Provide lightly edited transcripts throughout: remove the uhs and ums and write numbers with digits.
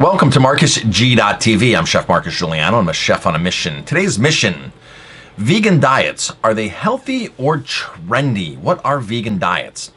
Welcome to MarcusG.tv. I'm Chef Marcus Guiliano. I'm a chef on a mission. Today's mission: vegan diets. Are they healthy or trendy? What are vegan diets?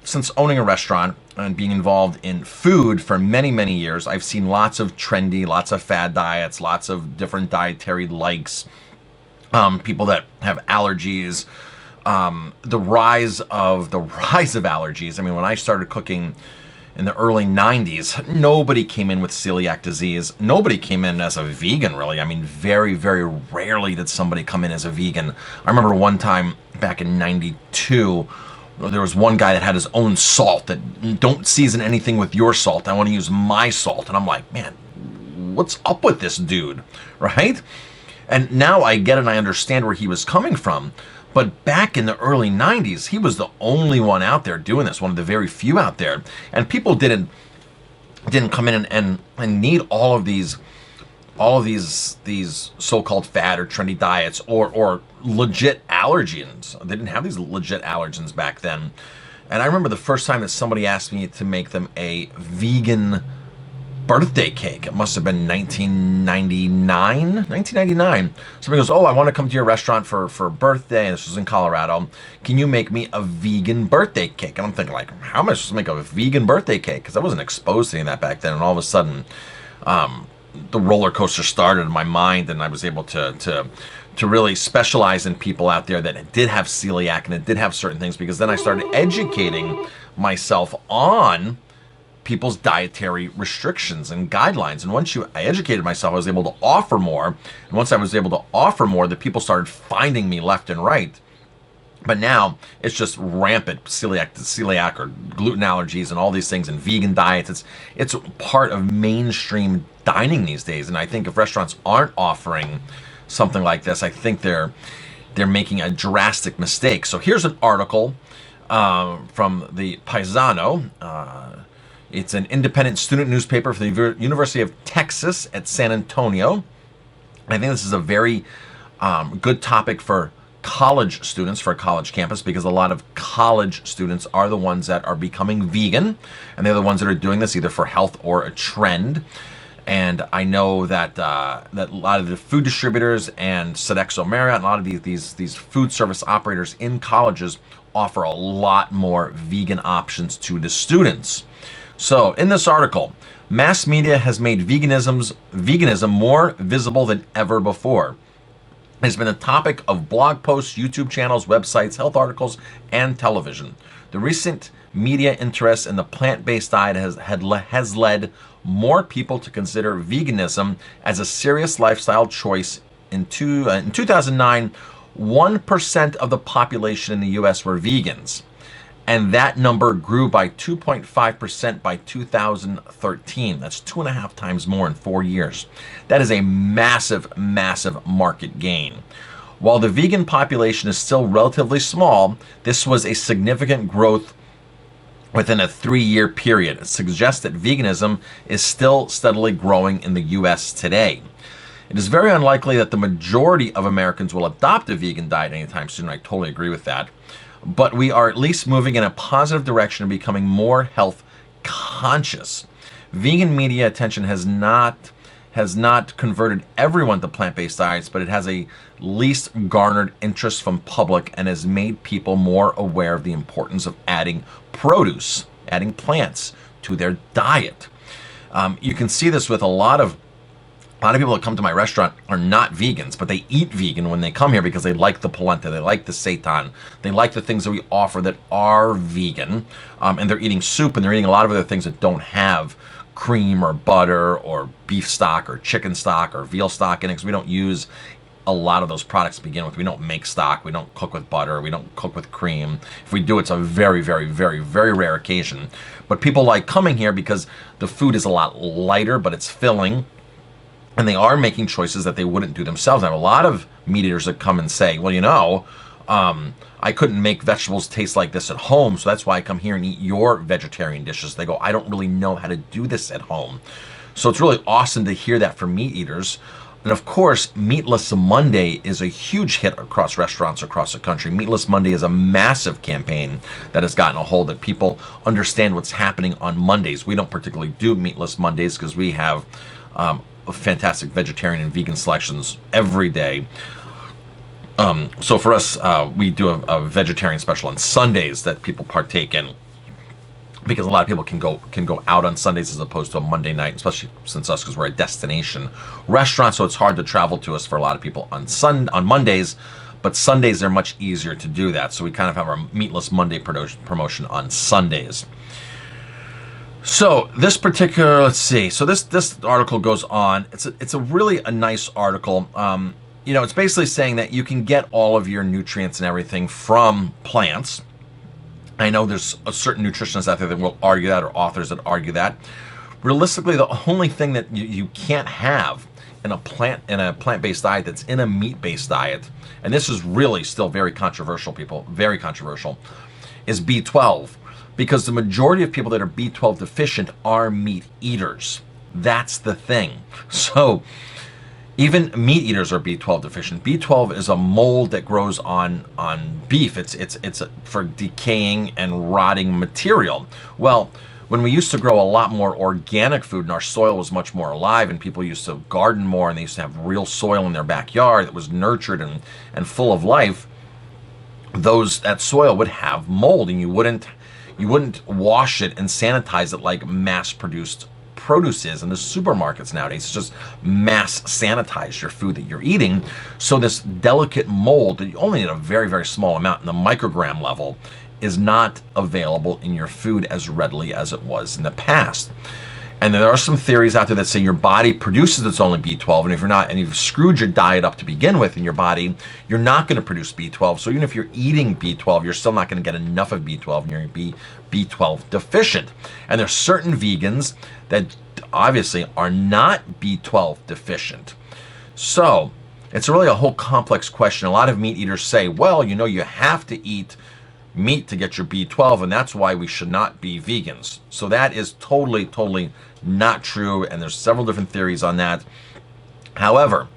Since owning a restaurant and being involved in food for many, many years, I've seen lots of trendy, lots of fad diets, lots of different dietary likes, people that have allergies, the rise of allergies. I mean, when I started cooking in the early 90s, nobody came in with celiac disease. Nobody came in as a vegan, really. I mean, very, very rarely did somebody come in as a vegan. I remember one time back in 92, there was one guy that had his own salt that don't season anything with your salt. I want to use my salt. And I'm like, man, what's up with this dude, right? And now I get it and I understand where he was coming from. But back in the early 90s, he was the only one out there doing this, one of the very few out there. And people didn't come in and need all of these so-called fad or trendy diets or legit allergens. They didn't have these legit allergens back then. And I remember the first time that somebody asked me to make them a vegan birthday cake. It must have been 1999. Somebody goes, "Oh, I want to come to your restaurant for a birthday." And this was in Colorado. "Can you make me a vegan birthday cake?" And I'm thinking, like, how am I supposed to make a vegan birthday cake? Because I wasn't exposed to any of that back then. And all of a sudden, the roller coaster started in my mind, and I was able to really specialize in people out there that did have celiac and it did have certain things, because then I started educating myself on people's dietary restrictions and guidelines. And once I educated myself, I was able to offer more. And once I was able to offer more, the people started finding me left and right. But now it's just rampant celiac or gluten allergies and all these things, and vegan diets. It's part of mainstream dining these days. And I think if restaurants aren't offering something like this, I think they're making a drastic mistake. So here's an article from the Paisano. It's an independent student newspaper for the University of Texas at San Antonio. I think this is a very good topic for college students, for a college campus, because a lot of college students are the ones that are becoming vegan, and they're the ones that are doing this either for health or a trend. And I know that that a lot of the food distributors and Sodexo Marriott and a lot of these food service operators in colleges offer a lot more vegan options to the students. So in this article, mass media has made veganism more visible than ever before. It's been a topic of blog posts, YouTube channels, websites, health articles, and television. The recent media interest in the plant-based diet has led more people to consider veganism as a serious lifestyle choice. In 2009, 1% of the population in the U.S. were vegans. And that number grew by 2.5% by 2013. That's 2.5 times more in 4 years. That is a massive, massive market gain. While the vegan population is still relatively small, this was a significant growth within a 3-year period. It suggests that veganism is still steadily growing in the U.S. today. It is very unlikely that the majority of Americans will adopt a vegan diet anytime soon. I totally agree with that. But we are at least moving in a positive direction and becoming more health conscious. Vegan media attention has not converted everyone to plant-based diets, but it has at least garnered interest from public and has made people more aware of the importance of adding produce, adding plants to their diet. You can see this with a lot of people that come to my restaurant are not vegans, but they eat vegan when they come here because they like the polenta, they like the seitan, they like the things that we offer that are vegan, and they're eating soup and they're eating a lot of other things that don't have cream or butter or beef stock or chicken stock or veal stock in it, because we don't use a lot of those products to begin with. We don't make stock, we don't cook with butter, we don't cook with cream. If we do, it's a very, very, very, very rare occasion. But people like coming here because the food is a lot lighter, but it's filling. And they are making choices that they wouldn't do themselves. I have a lot of meat eaters that come and say, well, I couldn't make vegetables taste like this at home, so that's why I come here and eat your vegetarian dishes. They go, I don't really know how to do this at home. So it's really awesome to hear that from meat eaters. And of course, Meatless Monday is a huge hit across restaurants across the country. Meatless Monday is a massive campaign that has gotten a hold that people understand what's happening on Mondays. We don't particularly do Meatless Mondays because we have fantastic vegetarian and vegan selections every day. So for us, we do a vegetarian special on Sundays that people partake in, because a lot of people can go out on Sundays as opposed to a Monday night, especially since us, because we're a destination restaurant, so it's hard to travel to us for a lot of people on Mondays, but Sundays are much easier to do that. So we kind of have our Meatless Monday promotion on Sundays. So this particular, let's see. So this article goes on. It's a really a nice article. It's basically saying that you can get all of your nutrients and everything from plants. I know there's a certain nutritionists out there that will argue that, or authors that argue that. Realistically, the only thing that you can't have in a plant-based diet that's in a meat-based diet, and this is really still very controversial, people, very controversial, is B12. Because the majority of people that are B12 deficient are meat eaters. That's the thing. So even meat eaters are B12 deficient. B12 is a mold that grows on beef. It's for decaying and rotting material. Well, when we used to grow a lot more organic food and our soil was much more alive and people used to garden more and they used to have real soil in their backyard that was nurtured and full of life, that soil would have mold, and you wouldn't wash it and sanitize it like mass-produced produce is in the supermarkets nowadays. It's just mass sanitize your food that you're eating. So this delicate mold that you only need a very, very small amount in the microgram level is not available in your food as readily as it was in the past. And there are some theories out there that say your body produces its own B12, and if you're not, and you've screwed your diet up to begin with in your body, you're not going to produce B12. So even if you're eating B12, you're still not going to get enough of B12, and you're going to be B12 deficient. And there's certain vegans that obviously are not B12 deficient. So it's really a whole complex question. A lot of meat eaters say, well, you have to eat meat to get your B12, and that's why we should not be vegans. So that is totally not true, and there's several different theories on that. However,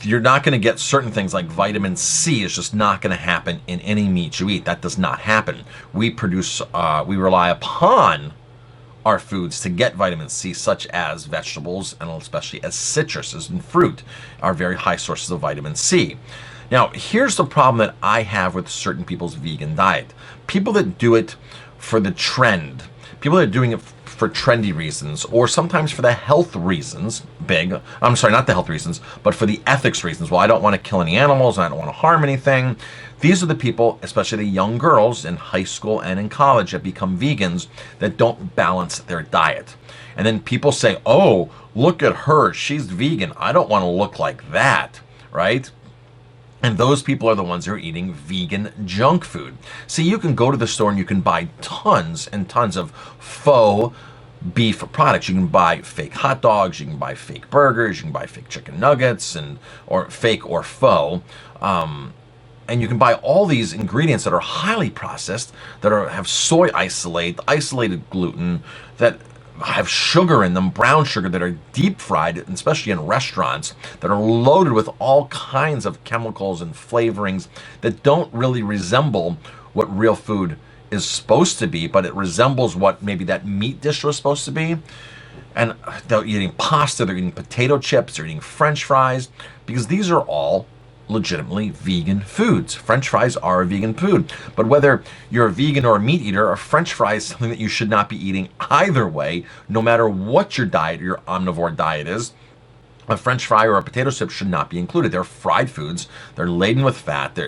you're not going to get certain things like vitamin C. Is just not going to happen in any meat you eat. That does not happen. We rely upon our foods to get vitamin C, such as vegetables and especially as citruses and fruit are very high sources of vitamin C. Now, here's the problem that I have with certain people's vegan diet. People that do it for the trend, people that are doing it for trendy reasons, or sometimes for the health reasons, I'm sorry, not the health reasons, but for the ethics reasons. Well, I don't want to kill any animals, I don't want to harm anything. These are the people, especially the young girls in high school and in college, that become vegans that don't balance their diet. And then people say, oh, look at her, she's vegan, I don't want to look like that, right? And those people are the ones who are eating vegan junk food. See, you can go to the store and you can buy tons and tons of faux beef products. You can buy fake hot dogs, you can buy fake burgers, you can buy fake chicken nuggets, or fake or faux. And you can buy all these ingredients that are highly processed, that have soy isolate, isolated gluten, that have sugar in them, brown sugar, that are deep fried, especially in restaurants, that are loaded with all kinds of chemicals and flavorings that don't really resemble what real food is supposed to be, but it resembles what maybe that meat dish was supposed to be. And they're eating pasta, they're eating potato chips, they're eating French fries, because these are all legitimately vegan foods. French fries are a vegan food. But whether you're a vegan or a meat eater, a French fry is something that you should not be eating either way, no matter what your diet, your omnivore diet is. A French fry or a potato chip should not be included. They're fried foods. They're laden with fat.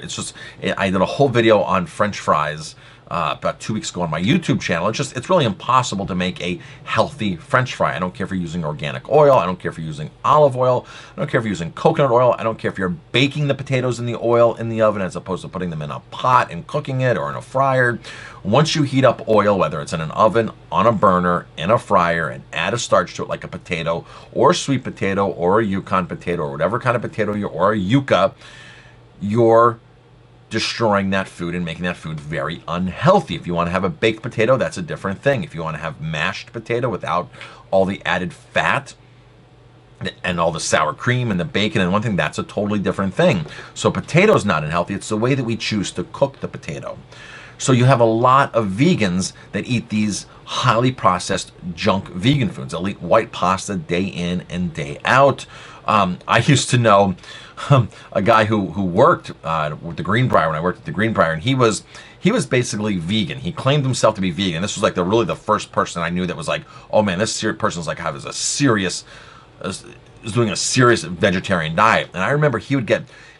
I did a whole video on French fries about 2 weeks ago on my YouTube channel. It's really impossible to make a healthy French fry. I don't care if you're using organic oil. I don't care if you're using olive oil. I don't care if you're using coconut oil. I don't care if you're baking the potatoes in the oil in the oven as opposed to putting them in a pot and cooking it, or in a fryer. Once you heat up oil, whether it's in an oven, on a burner, in a fryer, and add a starch to it like a potato or a sweet potato or a Yukon potato or whatever kind of potato or a yucca, you're destroying that food and making that food very unhealthy. If you want to have a baked potato, that's a different thing. If you want to have mashed potato without all the added fat and all the sour cream and the bacon and one thing, that's a totally different thing. So potato's not unhealthy. It's the way that we choose to cook the potato. So you have a lot of vegans that eat these highly processed junk vegan foods. They'll eat white pasta day in and day out. I used to know a guy who worked with the Greenbrier when I worked at the Greenbrier, and he was basically vegan. He claimed himself to be vegan. This was like the first person I knew that was like, oh man, this person's like is doing a serious vegetarian diet. And I remember he would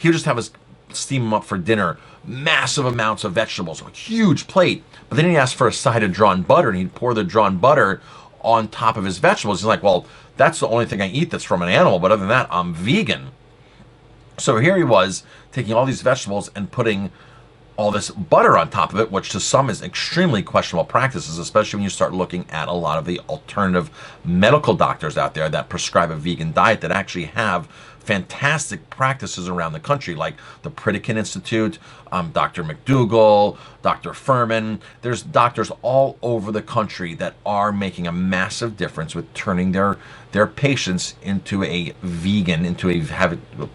just have us steam him up for dinner, massive amounts of vegetables, a huge plate. But then he asked for a side of drawn butter, and he'd pour the drawn butter on top of his vegetables. He's like, well, that's the only thing I eat that's from an animal, but other than that, I'm vegan. So here he was taking all these vegetables and putting all this butter on top of it, which to some is extremely questionable practices, especially when you start looking at a lot of the alternative medical doctors out there that prescribe a vegan diet that actually have fantastic practices around the country, like the Pritikin Institute, Dr. McDougall, Dr. Furman. There's doctors all over the country that are making a massive difference with turning their patients into a vegan,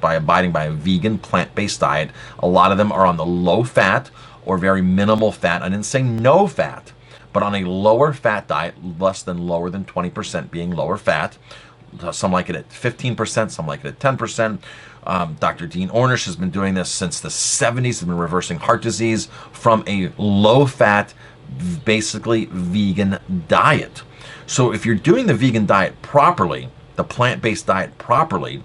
by abiding by a vegan plant-based diet. A lot of them are on the low fat or very minimal fat. I didn't say no fat, but on a lower fat diet, lower than 20% being lower fat. Some like it at 15%, some like it at 10%. Dr. Dean Ornish has been doing this since the 70s. He's been reversing heart disease from a low-fat, basically vegan diet. So if you're doing the vegan diet properly, the plant-based diet properly,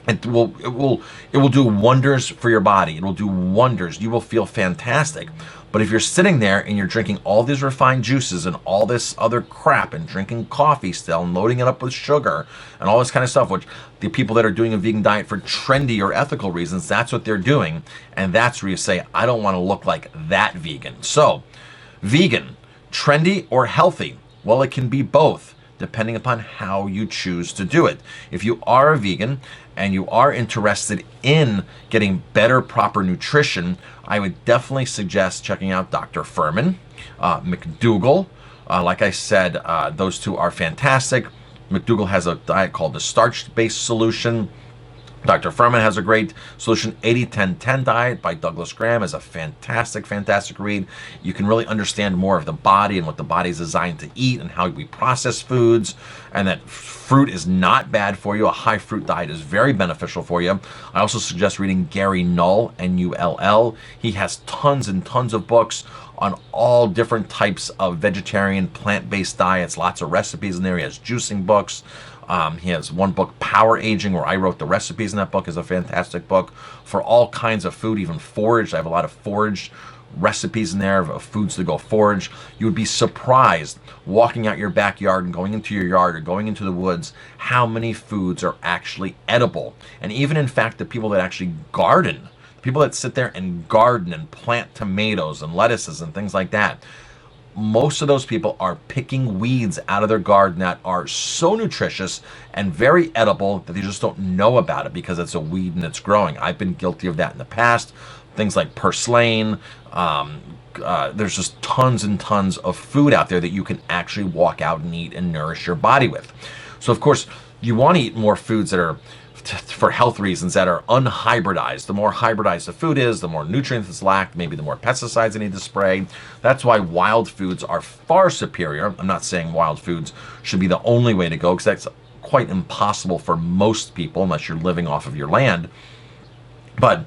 it will do wonders for your body. It will do wonders. You will feel fantastic. But if you're sitting there and you're drinking all these refined juices and all this other crap and drinking coffee still and loading it up with sugar and all this kind of stuff, which the people that are doing a vegan diet for trendy or ethical reasons, that's what they're doing. And that's where you say, I don't want to look like that vegan. So, vegan, trendy or healthy? Well, it can be both, depending upon how you choose to do it. If you are a vegan and you are interested in getting better, proper nutrition, I would definitely suggest checking out Dr. Furman, McDougall. Like I said, those two are fantastic. McDougall has a diet called the starch-based solution. Dr. Furman has a great solution. 80-10-10 Diet by Douglas Graham is a fantastic, fantastic read. You can really understand more of the body and what the body is designed to eat and how we process foods, and that fruit is not bad for you. A high fruit diet is very beneficial for you. I also suggest reading Gary Null, Null. He has tons and tons of books on all different types of vegetarian, plant-based diets, lots of recipes in there. He has juicing books. He has one book, Power Aging, where I wrote the recipes in that book. Is a fantastic book for all kinds of food, even foraged. I have a lot of foraged recipes in there of foods to go forage. You would be surprised walking out your backyard and going into your yard or going into the woods how many foods are actually edible. And even in fact, the people that actually garden, people that sit there and garden and plant tomatoes and lettuces and things like that, most of those people are picking weeds out of their garden that are so nutritious and very edible that they just don't know about it because it's a weed and it's growing. I've been guilty of that in the past. Things like purslane. There's just tons and tons of food out there that you can actually walk out and eat and nourish your body with. So, of course, you want to eat more foods that are for health reasons that are unhybridized. The more hybridized the food is, the more nutrients it's lacked, maybe the more pesticides they need to spray. That's why wild foods are far superior. I'm not saying wild foods should be the only way to go, because that's quite impossible for most people unless you're living off of your land. But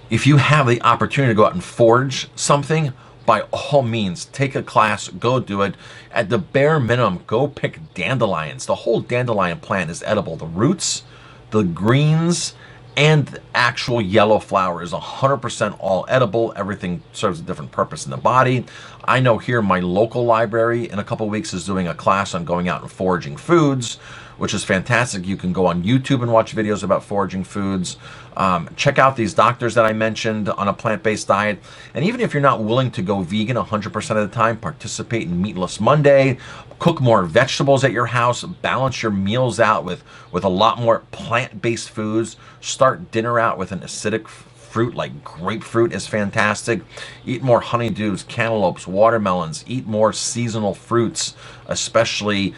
if you have the opportunity to go out and forage something, by all means, take a class, go do it. At the bare minimum, go pick dandelions. The whole dandelion plant is edible. The roots, the greens, and the actual yellow flower is 100% all edible. Everything serves a different purpose in the body. I know here my local library in a couple weeks is doing a class on going out and foraging foods, which is fantastic. You can go on YouTube and watch videos about foraging foods. Check out these doctors that I mentioned on a plant-based diet. And even if you're not willing to go vegan 100% of the time, participate in Meatless Monday, cook more vegetables at your house, balance your meals out with a lot more plant-based foods, start dinner out with an acidic fruit, like grapefruit is fantastic. Eat more honeydews, cantaloupes, watermelons. Eat more seasonal fruits, especially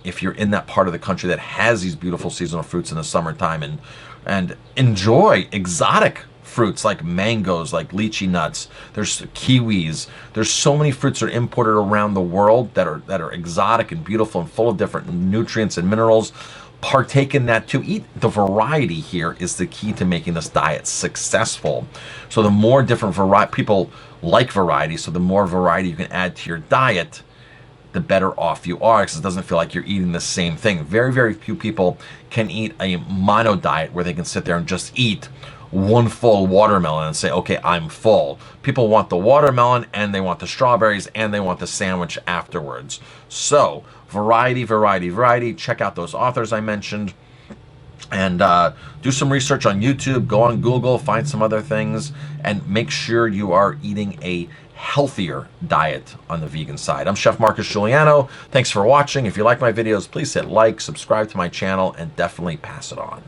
if you're in that part of the country that has these beautiful seasonal fruits in the summertime, and enjoy exotic fruits like mangoes, like lychee nuts. There's kiwis. There's so many fruits that are imported around the world that are exotic and beautiful and full of different nutrients and minerals. Partake in that too. Eat the variety here is the key to making this diet successful. So the more different variety, people like variety, so the more variety you can add to your diet, the better off you are, because it doesn't feel like you're eating the same thing. Very, very few people can eat a mono diet where they can sit there and just eat one full watermelon and say, okay, I'm full. People want the watermelon, and they want the strawberries, and they want the sandwich afterwards. So variety, variety, variety. Check out those authors I mentioned, and do some research on YouTube. Go on Google, find some other things, and make sure you are eating a healthier diet on the vegan side. I'm Chef Marcus Guiliano. Thanks for watching. If you like my videos, please hit like, subscribe to my channel, and definitely pass it on.